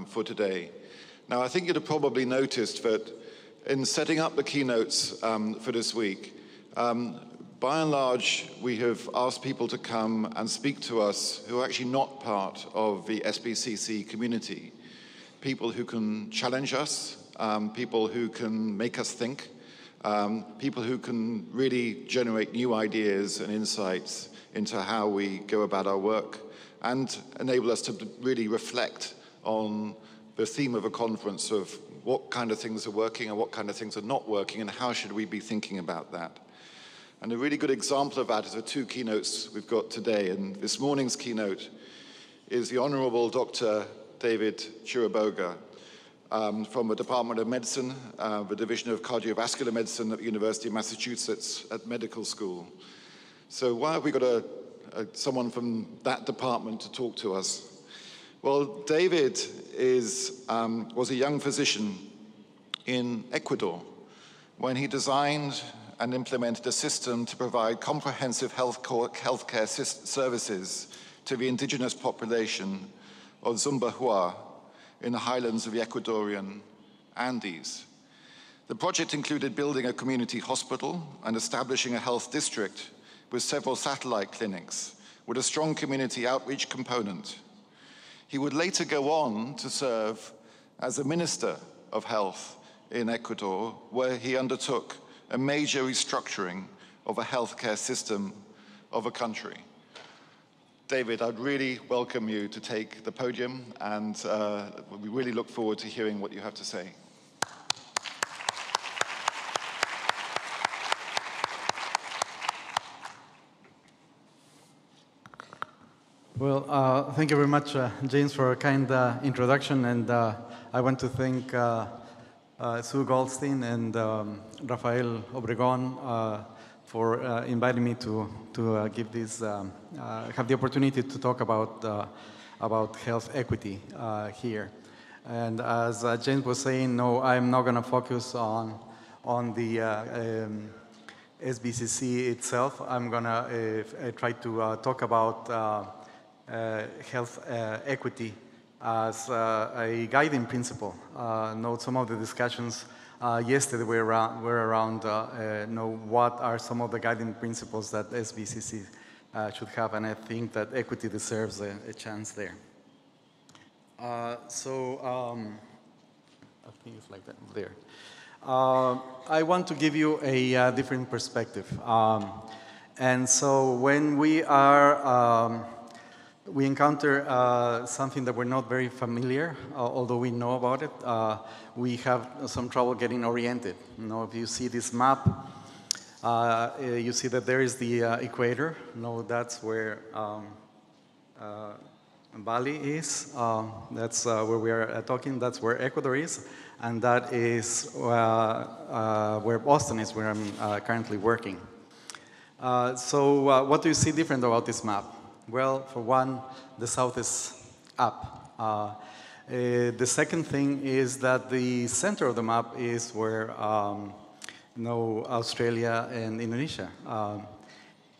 for today. Now, I think you'd have probably noticed that in setting up the keynotes for this week, by and large, we have asked people to come and speak to us who are actually not part of the SBCC community. People who can challenge us, people who can make us think, people who can really generate new ideas and insights into how we go about our work and enable us to really reflect on the theme of a conference of what kind of things are working and what kind of things are not working and how should we be thinking about that. And a really good example of that is the two keynotes we've got today. And this morning's keynote is the Honorable Dr. David Chiriboga from the Department of Medicine, the Division of Cardiovascular Medicine at the University of Massachusetts at Medical School. So why have we got someone from that department to talk to us? Well, David was a young physician in Ecuador when he designed and implemented a system to provide comprehensive healthcare services to the indigenous population of Zumbahua in the highlands of the Ecuadorian Andes. The project included building a community hospital and establishing a health district with several satellite clinics with a strong community outreach component. He would later go on to serve as a Minister of Health in Ecuador, where he undertook a major restructuring of a healthcare system of a country. David, I'd really welcome you to take the podium, and we really look forward to hearing what you have to say. Well, thank you very much, James, for a kind introduction, and I want to thank Sue Goldstein and Rafael Obregon for inviting me to give this, have the opportunity to talk about health equity here. And as James was saying, no, I'm not going to focus on the SBCC itself. I'm going to try to talk about health equity as a guiding principle. Note some of the discussions yesterday were around what are some of the guiding principles that SBCC should have, and I think that equity deserves a chance there. I think it's like that there. I want to give you a different perspective. And so when we encounter something that we're not very familiar, although we know about it, we have some trouble getting oriented. You know, if you see this map, you see that there is the equator. No, that's where Bali is. That's where we are talking. That's where Ecuador is. And that is where Boston is, where I'm currently working. So what do you see different about this map? Well, for one, the south is up. The second thing is that the center of the map is where Australia and Indonesia.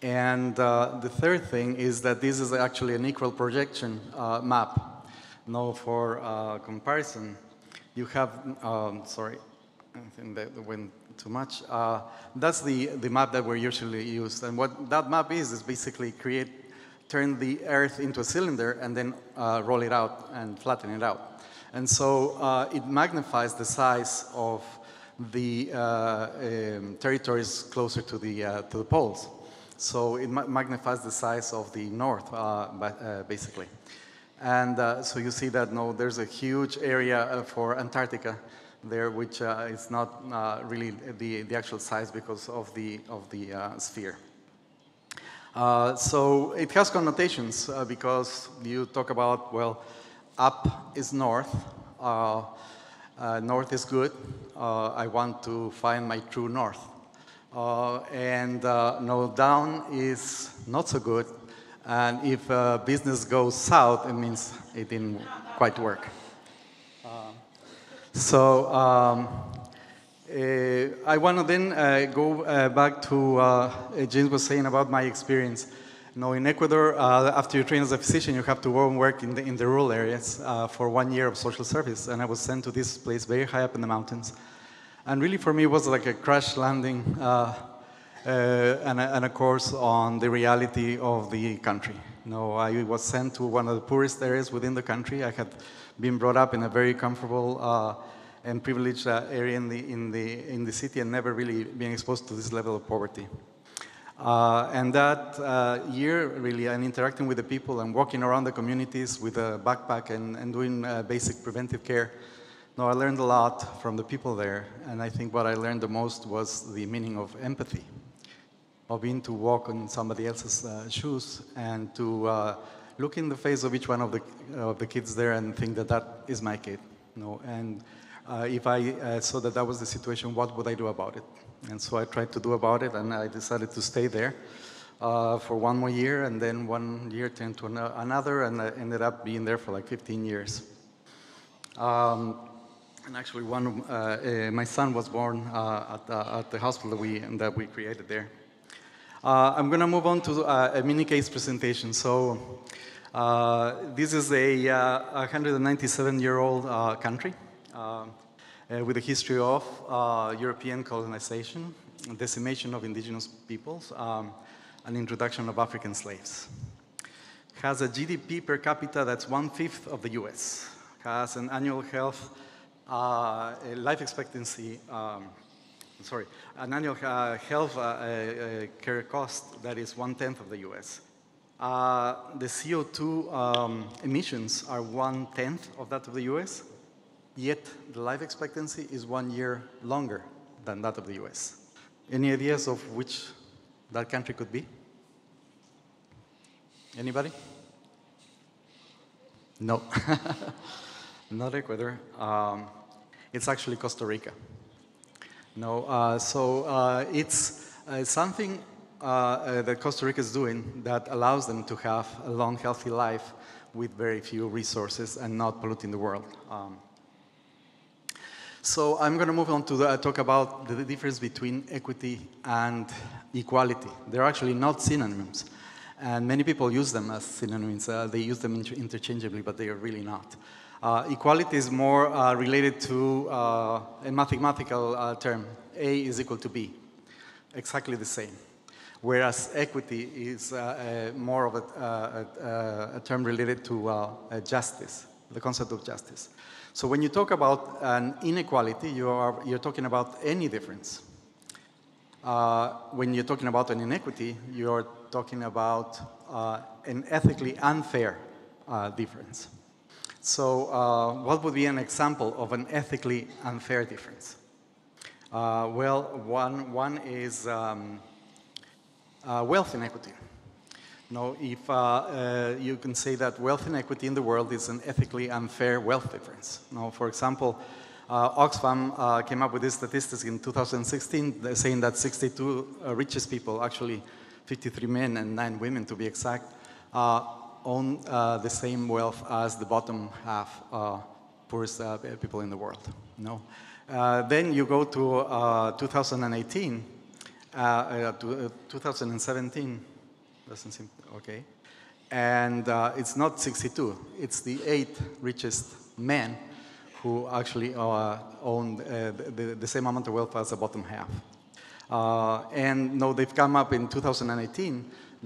And the third thing is that this is actually an equal projection map. Now, for comparison, you have, sorry, I think that went too much. That's the map that we're usually used. And what that map is basically turn the Earth into a cylinder and then roll it out and flatten it out. And so it magnifies the size of the territories closer to the poles. So it magnifies the size of the north, basically. And so you see that there's a huge area for Antarctica there, which is not really the actual size because of the sphere. So it has connotations because you talk about, well, up is north, north is good, I want to find my true north. And no, down is not so good, and if business goes south, it means it didn't quite work. I want to then go back to James was saying about my experience. Now, in Ecuador, after you train as a physician, you have to go and work in the rural areas for 1 year of social service. And I was sent to this place very high up in the mountains. And really, for me, it was like a crash landing and a course on the reality of the country. I was sent to one of the poorest areas within the country. I had been brought up in a very comfortable and privileged area in the city and never really been exposed to this level of poverty. And that year, really, and interacting with the people and walking around the communities with a backpack and doing basic preventive care, I learned a lot from the people there. And I think what I learned the most was the meaning of empathy, of being to walk in somebody else's shoes and to look in the face of each one of the kids there and think that that is my kid. And if I saw that that was the situation, what would I do about it? And so I tried to do about it, and I decided to stay there for 1 more year, and then 1 year turned to another, and I ended up being there for like 15 years. And actually, my son was born at the hospital that we created there. I'm going to move on to a mini case presentation. So this is a 197-year-old country. With a history of European colonization, decimation of indigenous peoples, and introduction of African slaves. Has a GDP per capita that's 1/5 of the US. Has an annual life expectancy, an annual health care cost that is 1/10 of the US. The CO2 emissions are 1/10 of that of the US. Yet the life expectancy is 1 year longer than that of the US. Any ideas of which that country could be? Anybody? No. Not Ecuador. It's actually Costa Rica. It's something that Costa Rica is doing that allows them to have a long, healthy life with very few resources and not polluting the world. So I'm going to move on to talk about the difference between equity and equality. They're actually not synonyms. And many people use them as synonyms. They use them interchangeably, but they are really not. Equality is more related to a mathematical term. A is equal to B. Exactly the same. Whereas equity is more of a term related to justice, the concept of justice. So when you talk about an inequality, you're talking about any difference. When you're talking about an inequity, you're talking about an ethically unfair difference. So what would be an example of an ethically unfair difference? Well, one is wealth inequity. If you can say that wealth inequity in the world is an ethically unfair wealth difference. For example, Oxfam came up with these statistics in 2016 saying that 62 richest people, actually 53 men and 9 women to be exact, own the same wealth as the bottom half poorest people in the world. Then you go to 2018, 2017, doesn't seem okay. And it's not 62, it's the 8 richest men who actually own the same amount of wealth as the bottom half. And they've come up in 2018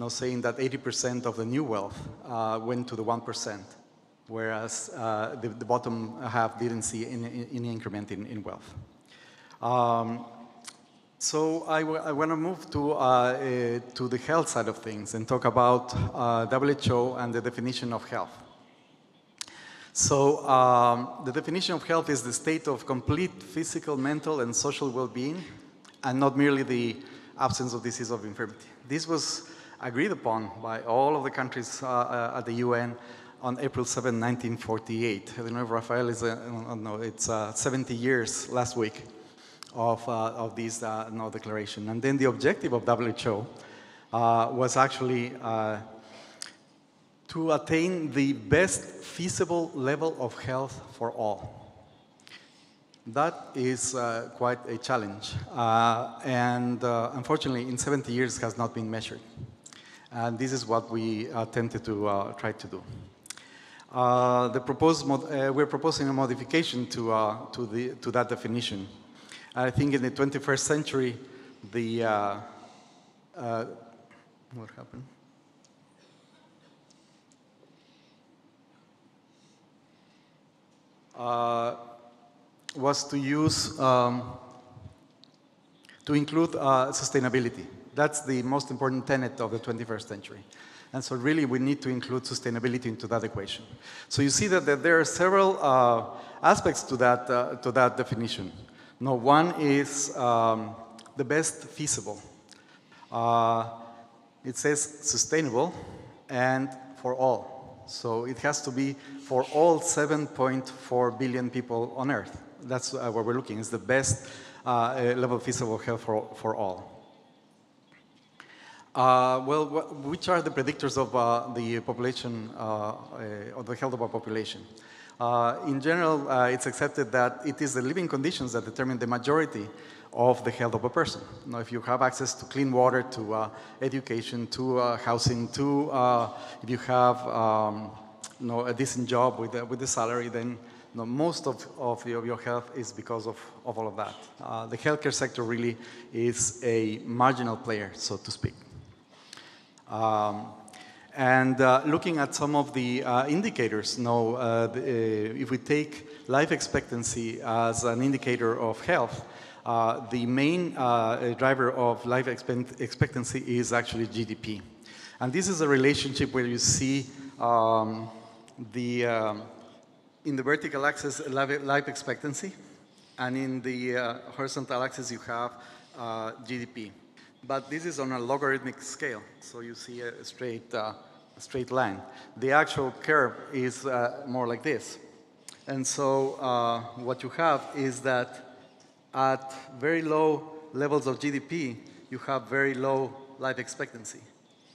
saying that 80% of the new wealth went to the 1%, whereas the bottom half didn't see any increment in wealth. So I want to move to the health side of things and talk about WHO and the definition of health. So the definition of health is the state of complete physical, mental, and social well-being, and not merely the absence of disease or infirmity. This was agreed upon by all of the countries at the UN on April 7, 1948. I don't know if Rafael is, it's 70 years last week of this declaration. And then the objective of WHO was actually to attain the best feasible level of health for all. That is quite a challenge, and unfortunately in 70 years has not been measured. And this is what we attempted to try to do. We're proposing a modification to that definition. I think in the 21st century, what happened? Was to use, to include sustainability. That's the most important tenet of the 21st century. And so really we need to include sustainability into that equation. So you see that there are several aspects to that definition. Now, one is the best feasible. It says sustainable and for all. So it has to be for all 7.4 billion people on Earth. That's what we're looking, is the best level of feasible health for all. Well, which are the predictors of the population, of the health of our population? In general, it's accepted that it is the living conditions that determine the majority of the health of a person. Now, if you have access to clean water, to education, to housing, if you have a decent job with a salary, then most of your health is because of all of that. The healthcare sector really is a marginal player, so to speak. Looking at some of the indicators, if we take life expectancy as an indicator of health, the main driver of life expectancy is actually GDP. And this is a relationship where you see in the vertical axis life expectancy, and in the horizontal axis you have GDP. But this is on a logarithmic scale, so you see a straight line. The actual curve is more like this. And so what you have is that at very low levels of GDP, you have very low life expectancy.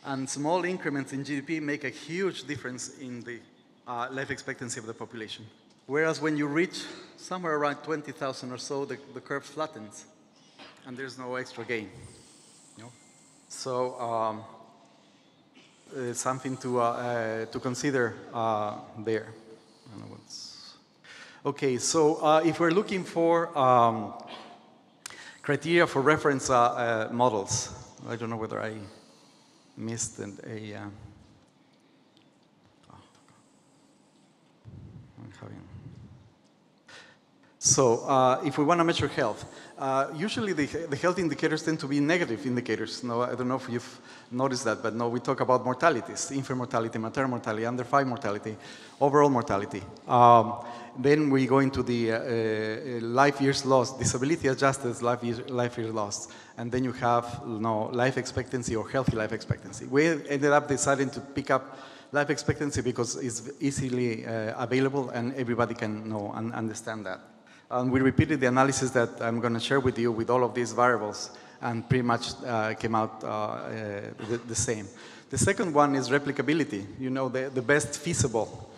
And small increments in GDP make a huge difference in the life expectancy of the population. Whereas when you reach somewhere around 20,000 or so, the curve flattens, and there's no extra gain. So something to consider there. Okay, so if we're looking for criteria for reference models, I don't know whether I missed So if we want to measure health, usually the health indicators tend to be negative indicators. No, I don't know if you've noticed that, but no, we talk about mortalities, infant mortality, maternal mortality, under 5 mortality, overall mortality. Then we go into the life years lost, disability adjusted life years lost, and then you have life expectancy or healthy life expectancy. We ended up deciding to pick up life expectancy because it's easily available and everybody can understand that. And we repeated the analysis that I'm going to share with you with all of these variables, and pretty much came out the same. The second one is replicability, the best feasible.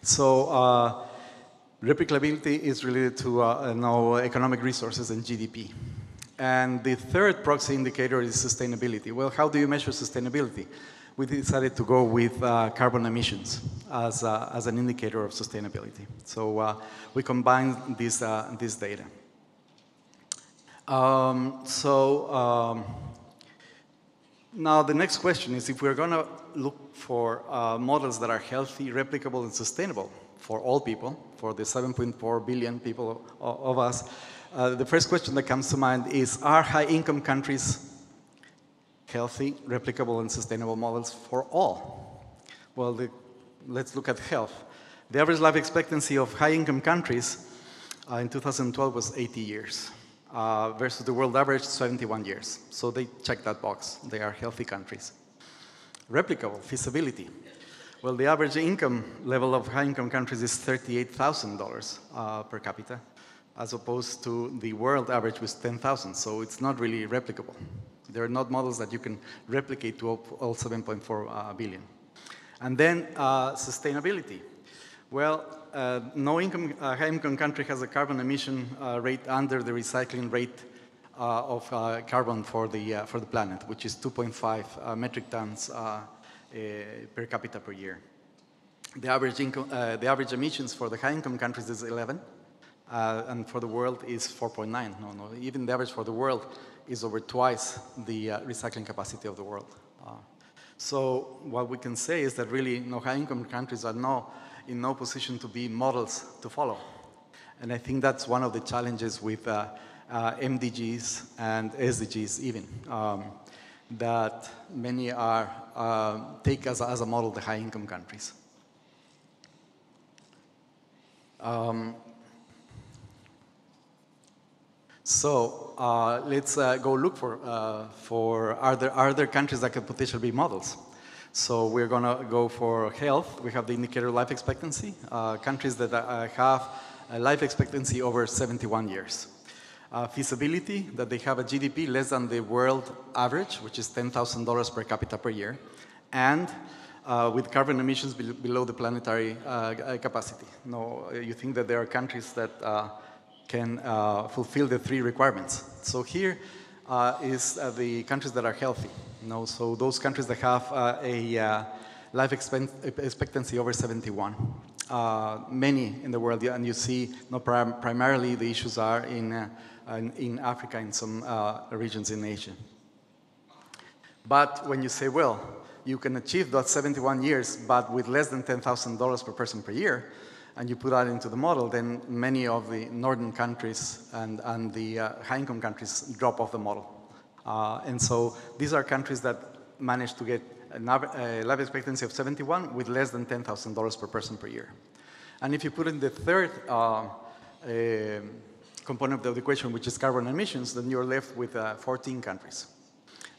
So replicability is related to economic resources and GDP. And the third proxy indicator is sustainability. Well, how do you measure sustainability? We decided to go with carbon emissions as an indicator of sustainability. So we combined this data. Now the next question is, if we're going to look for models that are healthy, replicable, and sustainable for all people, for the 7.4 billion people of us, the first question that comes to mind is, are high-income countries healthy, replicable, and sustainable models for all? Well, let's look at health. The average life expectancy of high-income countries in 2012 was 80 years, versus the world average, 71 years. So they check that box. They are healthy countries. Replicable, feasibility. Well, the average income level of high-income countries is $38,000 per capita, as opposed to the world average was 10,000. So it's not really replicable. There are not models that you can replicate to all 7.4 billion. And then sustainability. Well, no high-income country has a carbon emission rate under the recycling rate carbon for the planet, which is 2.5 metric tons per capita per year. The average emissions for the high-income countries is 11, and for the world is 4.9. No, even the average for the world is over twice the recycling capacity of the world. So what we can say is that really high-income countries are in no position to be models to follow. And I think that's one of the challenges with MDGs and SDGs even, that many take as a model the high-income countries. So let's go look for are there countries that could potentially be models. So we're going to go for health. We have the indicator life expectancy, countries that have a life expectancy over 71 years. Feasibility, that they have a GDP less than the world average, which is $10,000 per capita per year, and with carbon emissions below the planetary capacity. You think that there are countries that can fulfill the three requirements. So here is the countries that are healthy. So those countries that have a life expectancy over 71. Many in the world, and you see primarily the issues are in Africa and some regions in Asia. But when you say, well, you can achieve that 71 years, but with less than $10,000 per person per year, and you put that into the model, then many of the northern countries and the high-income countries drop off the model. And so these are countries that manage to get a life expectancy of 71 with less than $10,000 per person per year. And if you put in the third component of the equation, which is carbon emissions, then you're left with 14 countries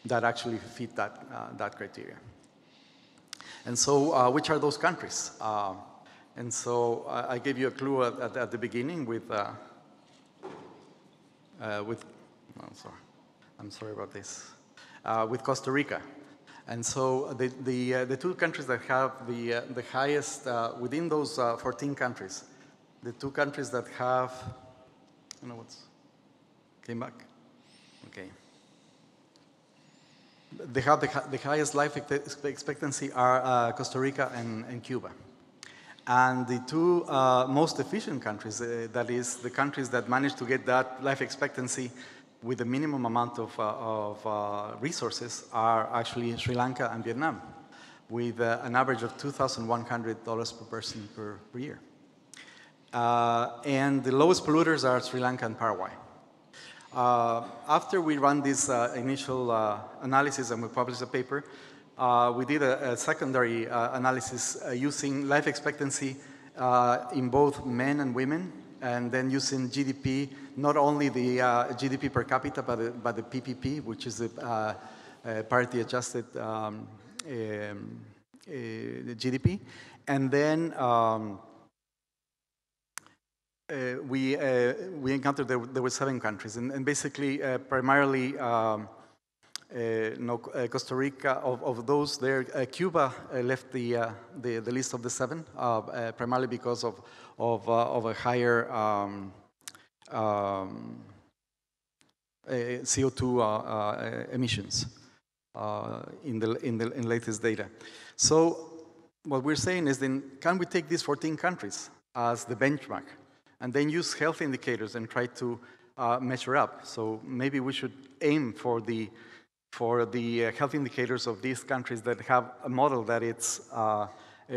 that actually fit that criteria. And so which are those countries? And so I gave you a clue at the beginning with I'm sorry about this, with Costa Rica. And so the two countries that have the highest, within those 14 countries, the two countries that have, came back? Okay. They have the highest life expectancy are Costa Rica and Cuba. And the two most efficient countries, that is the countries that manage to get that life expectancy with the minimum amount of resources, are actually Sri Lanka and Vietnam, with an average of $2,100 per person per year. And the lowest polluters are Sri Lanka and Paraguay. After we run this initial analysis and we published a paper, we did a secondary analysis using life expectancy in both men and women, and then using GDP, not only the GDP per capita, but the PPP, which is the parity adjusted GDP. And then we encountered there were 7 countries, and basically primarily Costa Rica, of those there, Cuba left the list of the 7, primarily because of a higher CO2 emissions in the latest data. So what we're saying is, then, can we take these 14 countries as the benchmark and then use health indicators and try to measure up? So maybe we should aim for the health indicators of these countries that have a model that it's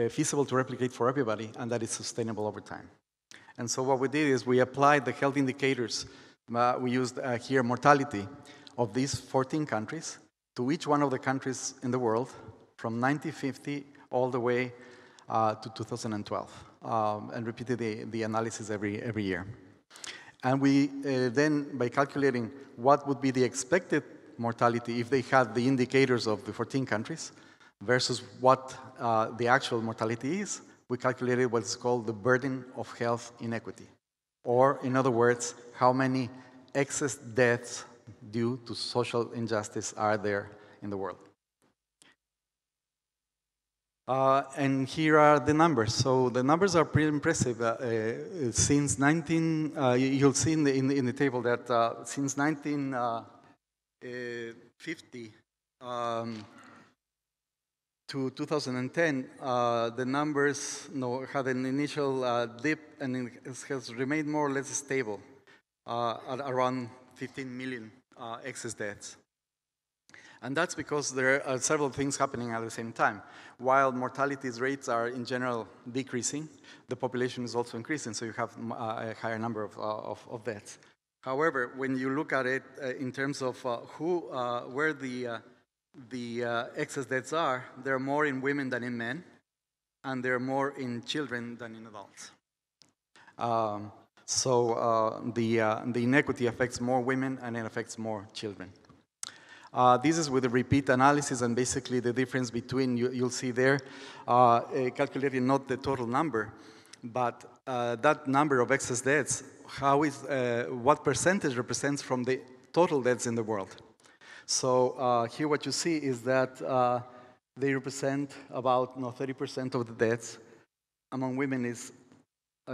feasible to replicate for everybody and that is sustainable over time. And so what we did is we applied the health indicators. We used here mortality of these 14 countries to each one of the countries in the world from 1950 all the way to 2012, and repeated the analysis every year. And we then, by calculating what would be the expected mortality if they had the indicators of the 14 countries versus what the actual mortality is, we calculated what's called the burden of health inequity. Or, in other words, how many excess deaths due to social injustice are there in the world. And here are the numbers. So the numbers are pretty impressive. Since you'll see in the table that since 1950 to 2010, the numbers had an initial dip, and it has remained more or less stable at around 15 million excess deaths. And that's because there are several things happening at the same time. While mortality rates are in general decreasing, the population is also increasing, so you have a higher number of deaths. However, when you look at it in terms of where the excess deaths are, there are more in women than in men, and there are more in children than in adults. So the inequity affects more women, and it affects more children. This is with a repeat analysis, and basically the difference between, you'll see there, calculating not the total number, but that number of excess deaths, what percentage represents from the total deaths in the world. So here what you see is that they represent about 30% of the deaths. Among women is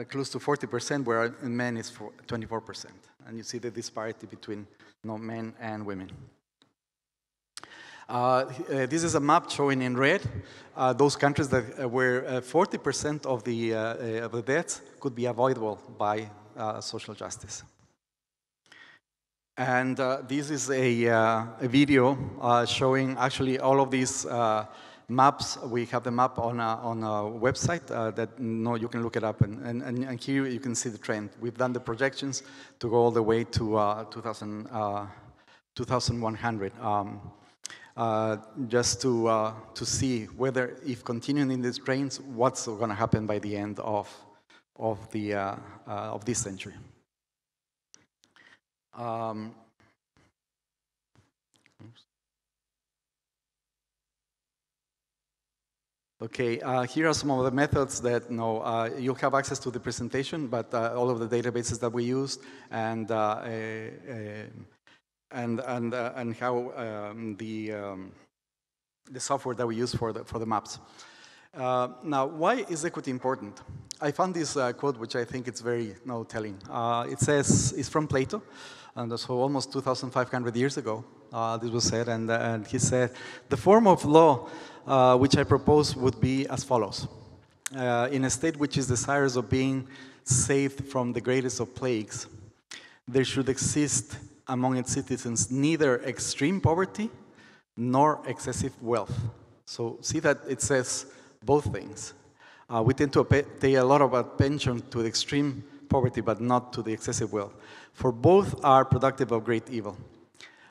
close to 40%, where in men is 24%. And you see the disparity between men and women. This is a map showing in red those countries that where 40% of the deaths could be avoidable by social justice. And this is a video showing actually all of these maps. We have the map on a website that you can look it up, and here you can see the trend. We've done the projections to go all the way to 2100. Just to see whether, if continuing in these trends, what's going to happen by the end of this century. Okay, here are some of the methods that you'll have access to the presentation, but all of the databases that we used and how the software that we use for the maps. Now, why is equity important? I found this quote, which I think it's very telling. It says, it's from Plato, and so almost 2,500 years ago, this was said, and he said, the form of law which I propose would be as follows. In a state which is desirous of being saved from the greatest of plagues, there should exist among its citizens neither extreme poverty nor excessive wealth. So see that it says both things. We tend to pay a lot of attention to the extreme poverty, but not to the excessive wealth. For both are productive of great evil.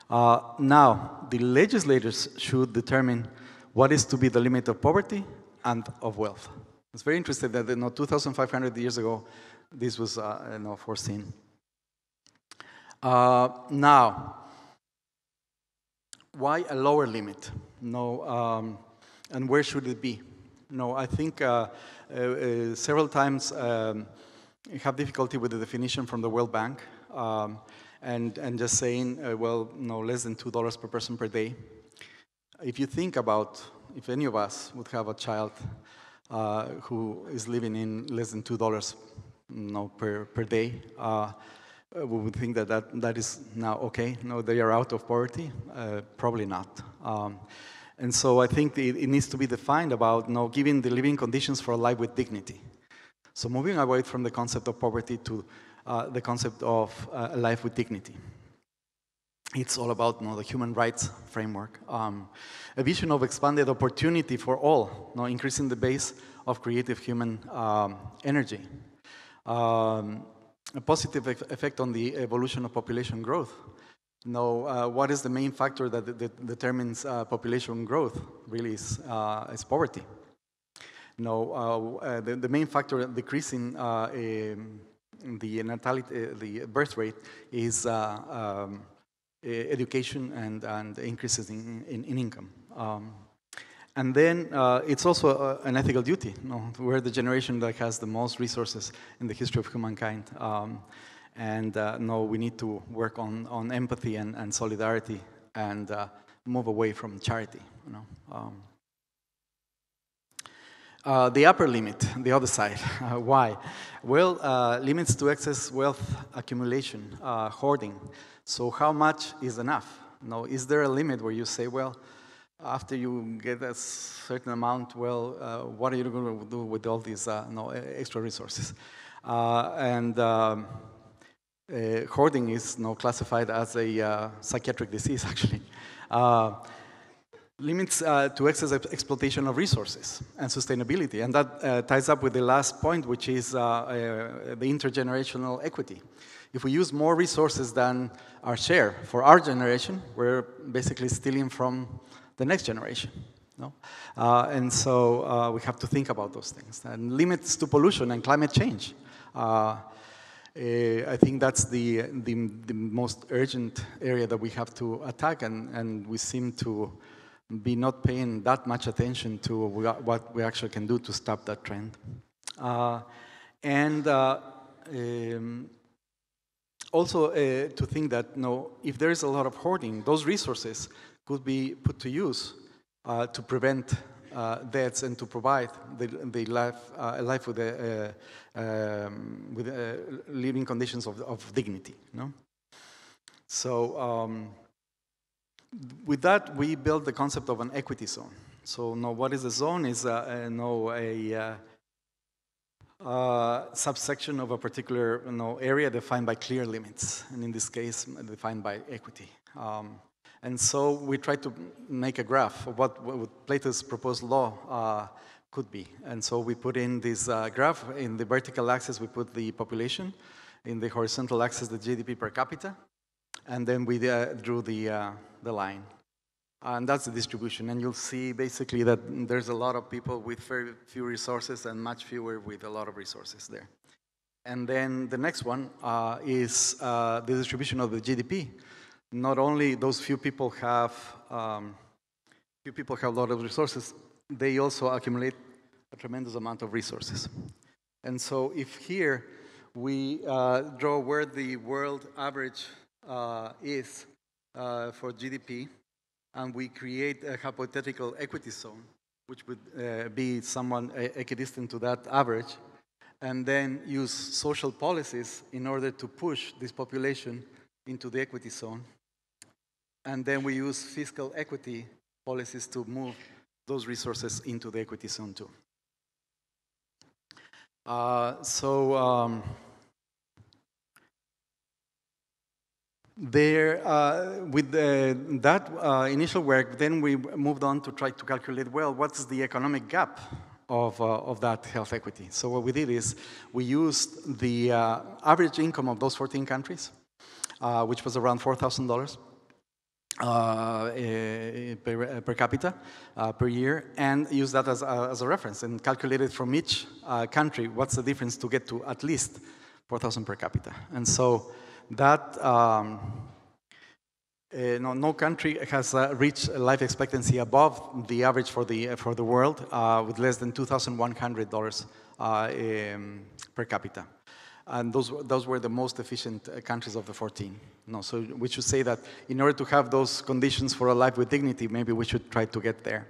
Now, the legislators should determine what is to be the limit of poverty and of wealth. It's very interesting that 2,500 years ago, this was foreseen. Now, why a lower limit? And where should it be? I think several times have difficulty with the definition from the World Bank, and just saying, less than $2 per person per day. If you think about, if any of us would have a child who is living in less than $2 per day, we would think that is now okay. No, they are out of poverty. Probably not. And so I think it needs to be defined about giving the living conditions for a life with dignity. So moving away from the concept of poverty to the concept of a life with dignity. It's all about the human rights framework. A vision of expanded opportunity for all, increasing the base of creative human energy. A positive effect on the evolution of population growth. What is the main factor that determines population growth? Really is poverty. The main factor decreasing the natality, the birth rate, is education and increases in income. And then it's also an ethical duty. We're the generation that has the most resources in the history of humankind. We need to work on empathy and solidarity and move away from charity. The upper limit, the other side. Why? Well, limits to excess wealth accumulation, hoarding. So how much is enough? Now, is there a limit where you say, well, after you get a certain amount, well, what are you going to do with all these extra resources? Hoarding is now classified as a psychiatric disease, actually. Limits to excess exploitation of resources and sustainability. And that ties up with the last point, which is the intergenerational equity. If we use more resources than our share for our generation, we're basically stealing from the next generation. No? And so we have to think about those things. And limits to pollution and climate change. I think that's the most urgent area that we have to attack, and we seem to be not paying that much attention to what we actually can do to stop that trend. Also to think that if there is a lot of hoarding, those resources could be put to use to prevent deaths and to provide the life with living conditions of dignity. No? So with that, we built the concept of an equity zone. So now what is a zone is a subsection of a particular area defined by clear limits, and in this case, defined by equity. And so we try to make a graph of what Plato's proposed law could be. And so we put in this graph. In the vertical axis, we put the population. In the horizontal axis, the GDP per capita. And then we drew the line. And that's the distribution. And you'll see basically that there's a lot of people with very few resources and much fewer with a lot of resources there. And then the next one is the distribution of the GDP. Not only those few people have a lot of resources, they also accumulate a tremendous amount of resources. And so if here we draw where the world average is for GDP, and we create a hypothetical equity zone, which would be someone equidistant to that average, and then use social policies in order to push this population into the equity zone. And then we use fiscal equity policies to move those resources into the equity zone too. With that initial work, then we moved on to try to calculate, well, what's the economic gap of that health equity? So what we did is we used the average income of those 14 countries, which was around $4,000 per capita per year, and used that as a reference and calculated from each country what's the difference to get to at least 4,000 per capita. And so that no country has reached life expectancy above the average for the world with less than $2,100 per capita. And those were the most efficient countries of the 14. So we should say that in order to have those conditions for a life with dignity, maybe we should try to get there.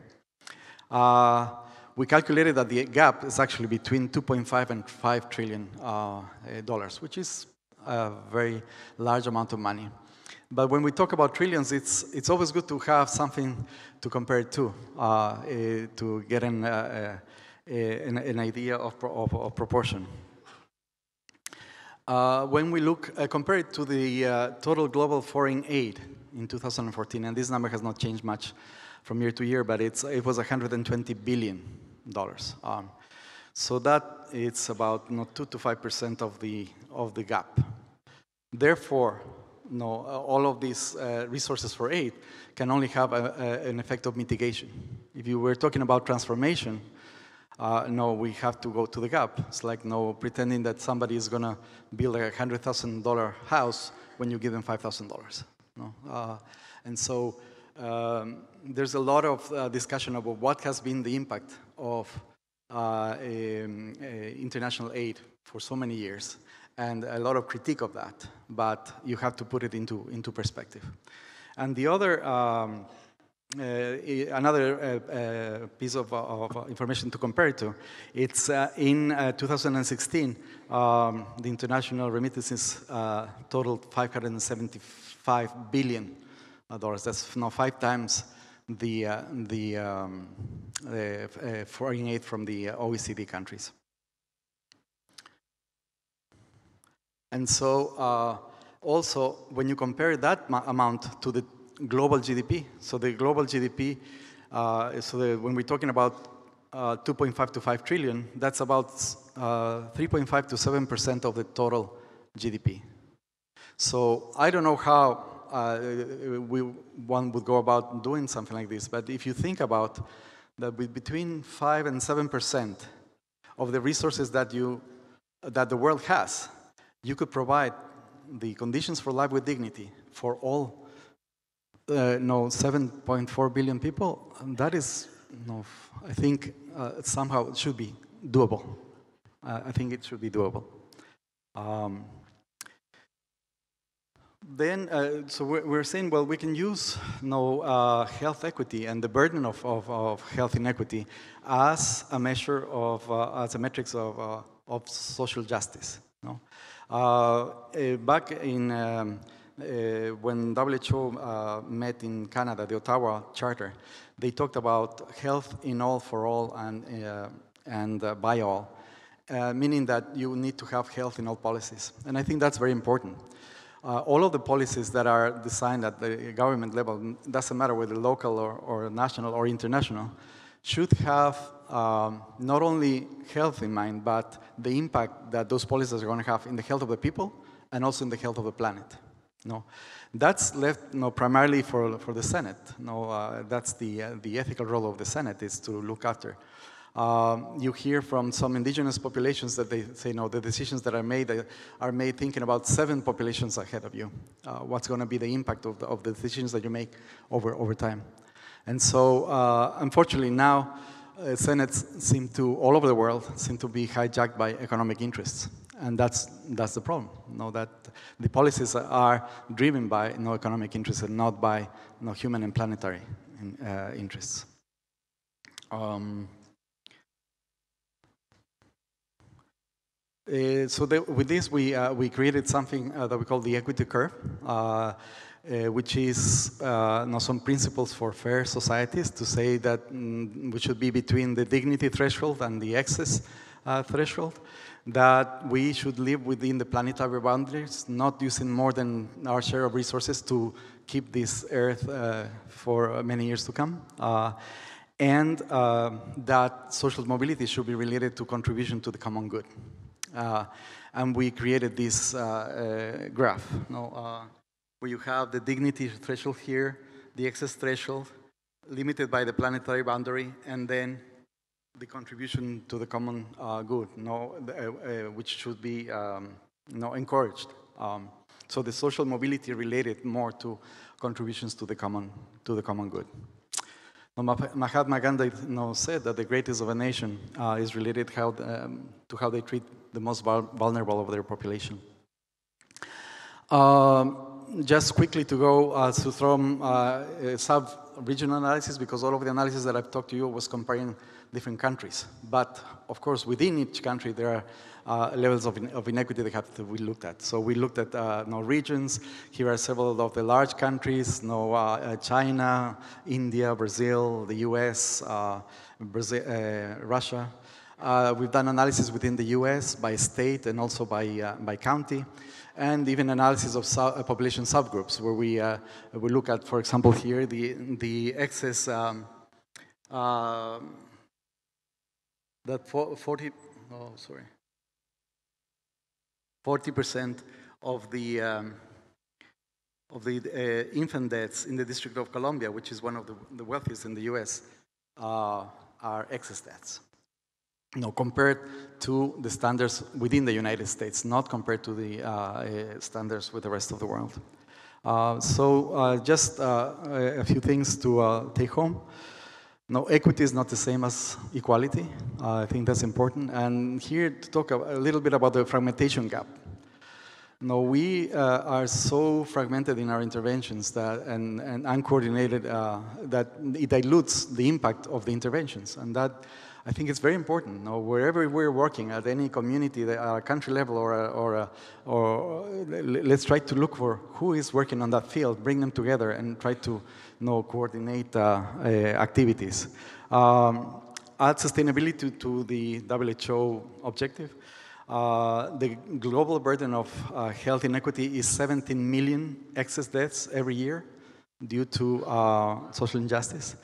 We calculated that the gap is actually between 2.5 and $5 trillion, which is a very large amount of money. But when we talk about trillions, it's always good to have something to compare it to get an idea of proportion. When we compare it to the total global foreign aid in 2014, and this number has not changed much from year to year, but it was $120 billion. So that it's about 2 to 5% of the gap. Therefore, all of these resources for aid can only have an effect of mitigation. If you were talking about transformation, we have to go to the gap. It's like pretending that somebody is going to build a $100,000 house when you give them $5,000. And so there's a lot of discussion about what has been the impact of international aid for so many years, and a lot of critique of that, but you have to put it into perspective. And the other another piece of information to compare it to. It's in 2016, the international remittances totaled $575 billion. That's now 5 times the foreign aid from the OECD countries. And so also, when you compare that amount to the global GDP, so the global GDP, when we're talking about 2.5 to 5 trillion, that's about 3.5 to 7% of the total GDP. So I don't know how one would go about doing something like this, but if you think about that, with between 5 and 7% of the resources that the world has, you could provide the conditions for life with dignity for all 7.4 billion people. And that is, I think somehow it should be doable. I think it should be doable. So we're saying, well, we can use health equity and the burden of health inequity as a measure of, as a metrics of social justice. Back in when WHO met in Canada, the Ottawa Charter, they talked about health in all, for all, and by all, meaning that you need to have health in all policies. And I think that's very important. All of the policies that are designed at the government level, doesn't matter whether local or national or international, should have not only health in mind, but the impact that those policies are going to have in the health of the people and also in the health of the planet. That's left primarily for the Senate. That's the ethical role of the Senate, is to look after. You hear from some indigenous populations that they say, the decisions that are made thinking about 7 populations ahead of you. What's going to be the impact of the decisions that you make over time. And so, unfortunately, now Senates all over the world, seem to be hijacked by economic interests. And that's the problem, that the policies are driven by economic interests and not by human and planetary interests. With this, we created something that we call the equity curve, which is some principles for fair societies, to say that we should be between the dignity threshold and the excess threshold, that we should live within the planetary boundaries, not using more than our share of resources to keep this Earth for many years to come, and that social mobility should be related to contribution to the common good. And we created this graph, where you have the dignity threshold here, the excess threshold, limited by the planetary boundary, and then the contribution to the common good, which should be encouraged. So the social mobility related more to contributions to the common good. Mahatma Gandhi said that the greatness of a nation is related to how they treat the most vulnerable of their population. Just quickly to go from sub-regional analysis, because all of the analysis that I've talked to you was comparing different countries. But, of course, within each country, there are levels of inequity that we looked at. So we looked at regions. Here are several of the large countries, China, India, Brazil, the US, Russia. We've done analysis within the US by state and also by county, and even analysis of population subgroups, where we look at, for example, here, the excess, that 40% of the infant deaths in the District of Columbia, which is one of the wealthiest in the US, are excess deaths. Compared to the standards within the United States, not compared to the standards with the rest of the world. Just a few things to take home. Equity is not the same as equality. I think that's important. And here to talk a little bit about the fragmentation gap. No, we are so fragmented in our interventions that, and uncoordinated that it dilutes the impact of the interventions. And that, I think it's very important. No, wherever we're working, at any community, at a country level, or let's try to look for who is working on that field, bring them together, and try to coordinate activities. Add sustainability to the WHO objective. The global burden of health inequity is 17 million excess deaths every year due to social injustice.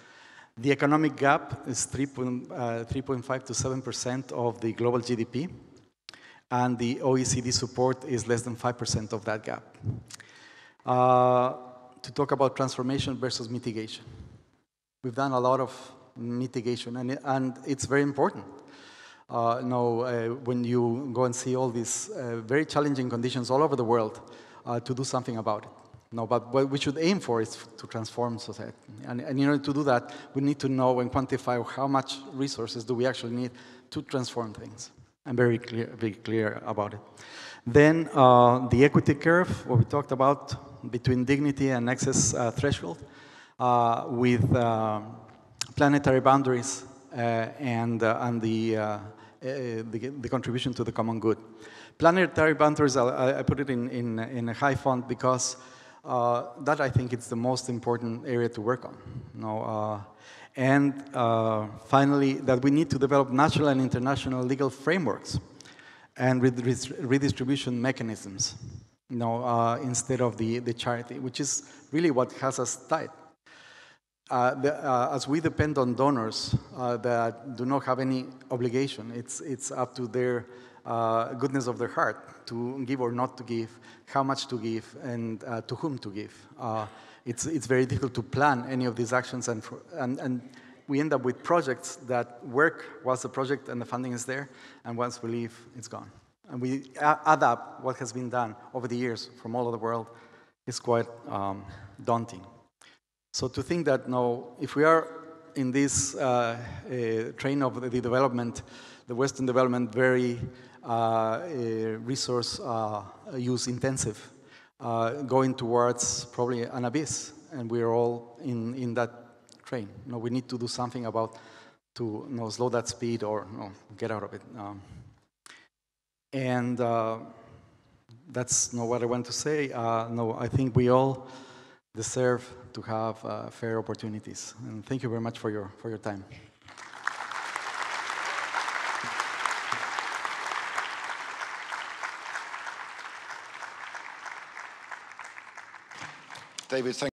The economic gap is 3.5 to 7% of the global GDP, and the OECD support is less than 5% of that gap. To talk about transformation versus mitigation. We've done a lot of mitigation, and it's very important. When you go and see all these very challenging conditions all over the world, to do something about it. No, but what we should aim for is to transform society. And in order to do that, we need to know and quantify how much resources do we actually need to transform things. I'm very clear about it. Then the equity curve, what we talked about between dignity and excess threshold, with planetary boundaries and the contribution to the common good. Planetary boundaries, I put it in a high font because that I think it's the most important area to work on. And finally, that we need to develop national and international legal frameworks and redistribution mechanisms, instead of the charity, which is really what has us tied. As we depend on donors that do not have any obligation, it's up to their goodness of their heart to give or not to give, how much to give, and to whom to give. It's very difficult to plan any of these actions, and we end up with projects that work whilst the project and the funding is there, and once we leave, it's gone. And we add up what has been done over the years from all over the world. It's quite daunting. So to think that if we are in this train of the development, the Western development, very resource use intensive, going towards probably an abyss, and we're all in that train. We need to do something about to slow that speed or get out of it. And that's not what I want to say. I think we all deserve to have fair opportunities. And thank you very much for your time. David, thank you.